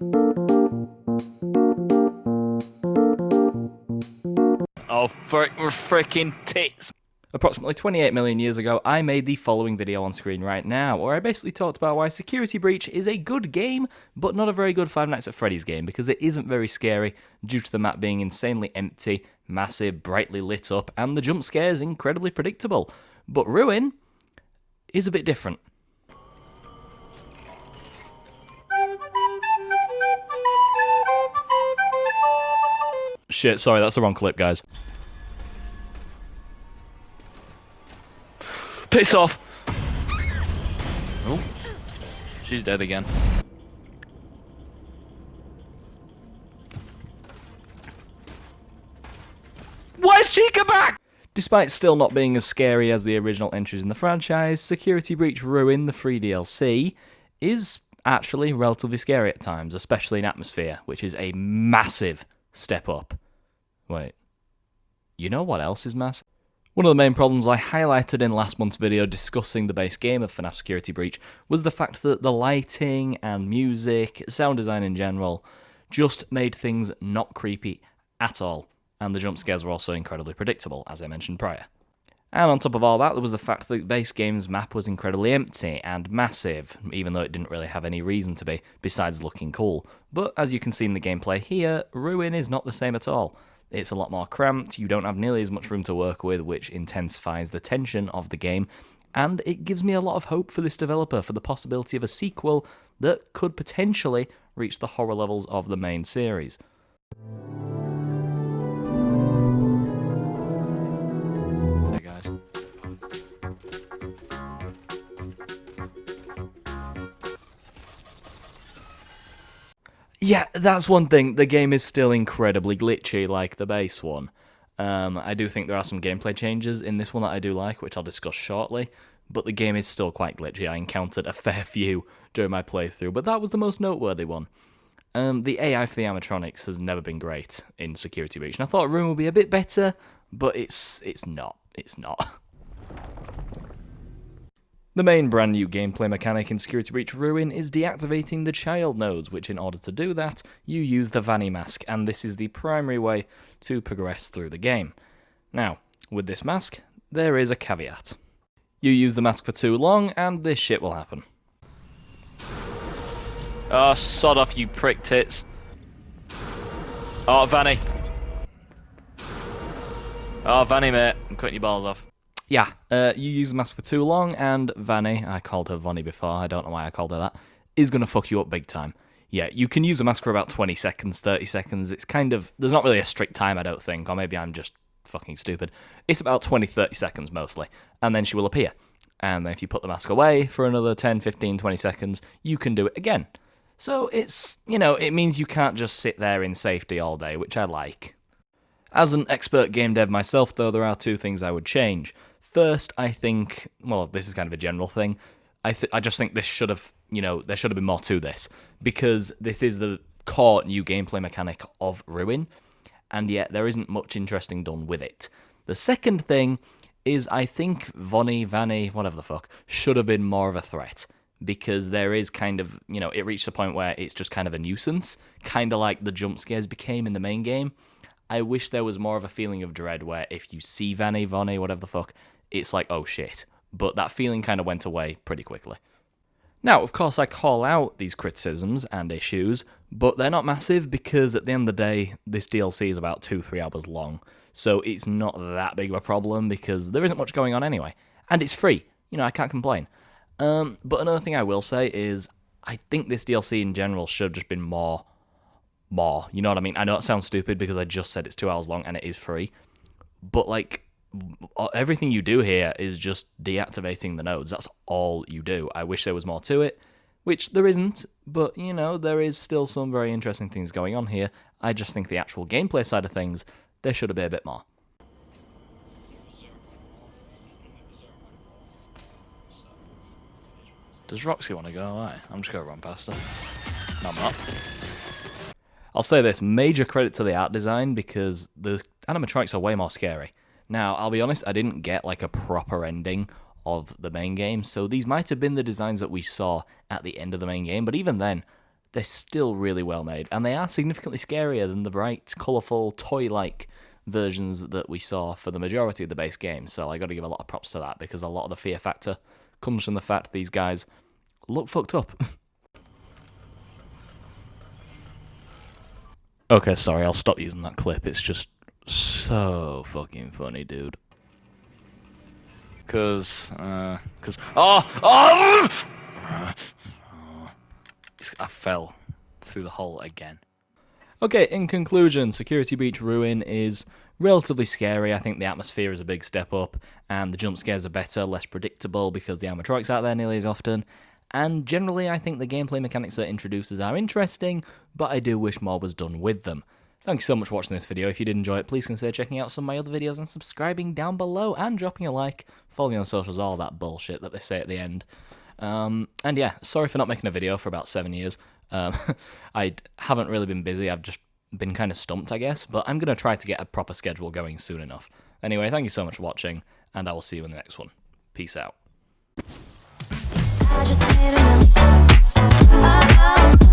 Oh, freaking tits. Approximately 28 million years ago, I made the following video on screen right now, where I basically talked about why Security Breach is a good game, but not a very good Five Nights at Freddy's game, because it isn't very scary due to the map being insanely empty, massive, brightly lit up, and the jump scares incredibly predictable. But Ruin is a bit different. Shit, sorry, that's the wrong clip, guys. Piss off! Oh, she's dead again. Why's Chica back? Despite still not being as scary as the original entries in the franchise, Security Breach RUIN, the free DLC, is actually relatively scary at times, especially in atmosphere, which is a massive step up. Wait, you know what else is massive? One of the main problems I highlighted in last month's video discussing the base game of FNAF Security Breach was the fact that the lighting and music, sound design in general, just made things not creepy at all, and the jump scares were also incredibly predictable, as I mentioned prior. And on top of all that, there was the fact that the base game's map was incredibly empty and massive, even though it didn't really have any reason to be, besides looking cool. But as you can see in the gameplay here, Ruin is not the same at all. It's a lot more cramped, you don't have nearly as much room to work with, which intensifies the tension of the game, and it gives me a lot of hope for this developer for the possibility of a sequel that could potentially reach the horror levels of the main series. Hey guys. Yeah, that's one thing. The game is still incredibly glitchy, like the base one. I do think there are some gameplay changes in this one that I do like, which I'll discuss shortly, but the game is still quite glitchy. I encountered a fair few during my playthrough, but that was the most noteworthy one. The AI for the animatronics has never been great in Security Breach, and I thought Ruin would be a bit better, but it's not. It's not. The main brand new gameplay mechanic in Security Breach RUIN is deactivating the child nodes, which in order to do that, you use the Vanny mask, and this is the primary way to progress through the game. Now, with this mask, there is a caveat. You use the mask for too long, and this shit will happen. Oh, sod off, you prick tits. Oh, Vanny. Oh, Vanny, mate. I'm cutting your balls off. Yeah, you use the mask for too long, and Vanny, I called her Vonnie before, I don't know why I called her that, is going to fuck you up big time. Yeah, you can use the mask for about 20 seconds, 30 seconds, it's kind of, there's not really a strict time, I don't think, or maybe I'm just fucking stupid. It's about 20, 30 seconds mostly, and then she will appear. And then if you put the mask away for another 10, 15, 20 seconds, you can do it again. So it's, you know, it means you can't just sit there in safety all day, which I like. As an expert game dev myself, though, there are two things I would change. First, I think, well, this is kind of a general thing, I just think this should have, you know, there should have been more to this, because this is the core new gameplay mechanic of Ruin, and yet there isn't much interesting done with it. The second thing is I think Vanny, whatever the fuck, should have been more of a threat, because there is kind of, you know, it reached a point where it's just kind of a nuisance, kind of like the jump scares became in the main game. I wish there was more of a feeling of dread where if you see Vanny, whatever the fuck, it's like, oh shit. But that feeling kind of went away pretty quickly. Now, of course, I call out these criticisms and issues, but they're not massive because at the end of the day, this DLC is about 2-3 hours long. So it's not that big of a problem because there isn't much going on anyway. And it's free. You know, I can't complain. But another thing I will say is I think this DLC in general should have just been more. You know what I mean? I know it sounds stupid because I just said it's 2 hours long and it is free. But, like, everything you do here is just deactivating the nodes. That's all you do. I wish there was more to it, which there isn't. But, you know, there is still some very interesting things going on here. I just think the actual gameplay side of things, there should have been a bit more. Does Roxy want to go away? I'm just going to run past her. No, I'm not. I'll say this, major credit to the art design because the animatronics are way more scary. Now, I'll be honest, I didn't get like a proper ending of the main game, so these might have been the designs that we saw at the end of the main game, but even then, they're still really well made, and they are significantly scarier than the bright, colourful, toy-like versions that we saw for the majority of the base game. So I got to give a lot of props to that, because a lot of the fear factor comes from the fact these guys look fucked up. Okay, sorry, I'll stop using that clip. It's just so fucking funny, dude. I fell through the hole again. Okay, in conclusion, Security Breach RUIN is relatively scary. I think the atmosphere is a big step up, and the jump scares are better, less predictable, because the animatronics aren't there nearly as often. And generally, I think the gameplay mechanics that it introduces are interesting, but I do wish more was done with them. Thank you so much for watching this video. If you did enjoy it, please consider checking out some of my other videos and subscribing down below, and dropping a like, following on socials, all that bullshit that they say at the end. And yeah, sorry for not making a video for about 7 years. I haven't really been busy, I've just been kind of stumped, I guess, but I'm going to try to get a proper schedule going soon enough. Anyway, thank you so much for watching, and I will see you in the next one. Peace out. I just need to know.